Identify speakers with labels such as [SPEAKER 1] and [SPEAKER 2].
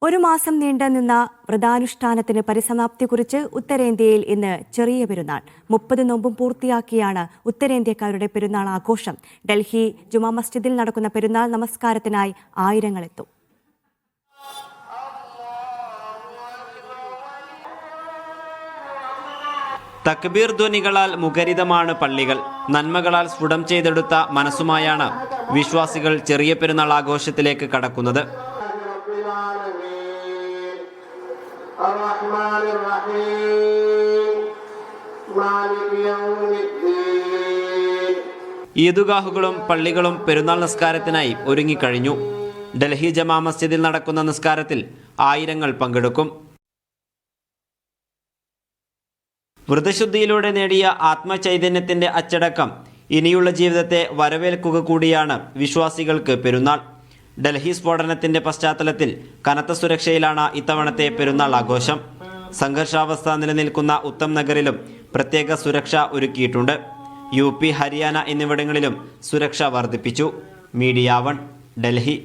[SPEAKER 1] ഒരു മാസം നീണ്ടുനിന്ന വ്രതാനുഷ്ഠാനത്തിന് പരിസമാപ്തി കുറിച്ച് ഉത്തരേന്ത്യയിൽ ഇന്ന് ചെറിയ പെരുന്നാൾ. 30 നോമ്പും പൂർത്തിയാക്കിയാണ് ഉത്തരേന്ത്യക്കാരുടെ പെരുന്നാൾ ആഘോഷം. ഡൽഹി ജുമാ മസ്ജിദിൽ നടക്കുന്ന പെരുന്നാൾ നമസ്കാരത്തിനായി ആയിരങ്ങളെത്തും.
[SPEAKER 2] തക്ബീർ ധ്വനികളാൽ മുഖരിതമാണ് പള്ളികൾ. നന്മകളാൽ സ്ഫുടം ചെയ്തെടുത്ത മനസ്സുമായാണ് വിശ്വാസികൾ ചെറിയ പെരുന്നാൾ ആഘോഷത്തിലേക്ക് കടക്കുന്നത്. ഈദ്ഗാഹുകളും പള്ളികളും പെരുന്നാൾ നിസ്കാരത്തിനായി ഒരുങ്ങിക്കഴിഞ്ഞു. ഡൽഹി ജമാ മസ്ജിദിൽ നടക്കുന്ന നിസ്കാരത്തിൽ ആയിരങ്ങൾ പങ്കെടുക്കും. വ്രതശുദ്ധിയിലൂടെ നേടിയ ആത്മചൈതന്യത്തിന്റെ അച്ചടക്കം ഇനിയുള്ള ജീവിതത്തെ വരവേൽക്കുക കൂടിയാണ് വിശ്വാസികൾക്ക് പെരുന്നാൾ. ഡൽഹി സ്ഫോടനത്തിന്റെ പശ്ചാത്തലത്തിൽ കനത്ത സുരക്ഷയിലാണ് ഇത്തവണത്തെ പെരുന്നാൾ ആഘോഷം. സംഘർഷാവസ്ഥ നിലനിൽക്കുന്ന ഉത്തം നഗറിലും പ്രത്യേക സുരക്ഷ ഒരുക്കിയിട്ടുണ്ട്. UP, ഹരിയാന എന്നിവിടങ്ങളിലും സുരക്ഷ വർദ്ധിപ്പിച്ചു. മീഡിയ 1, ഡൽഹി.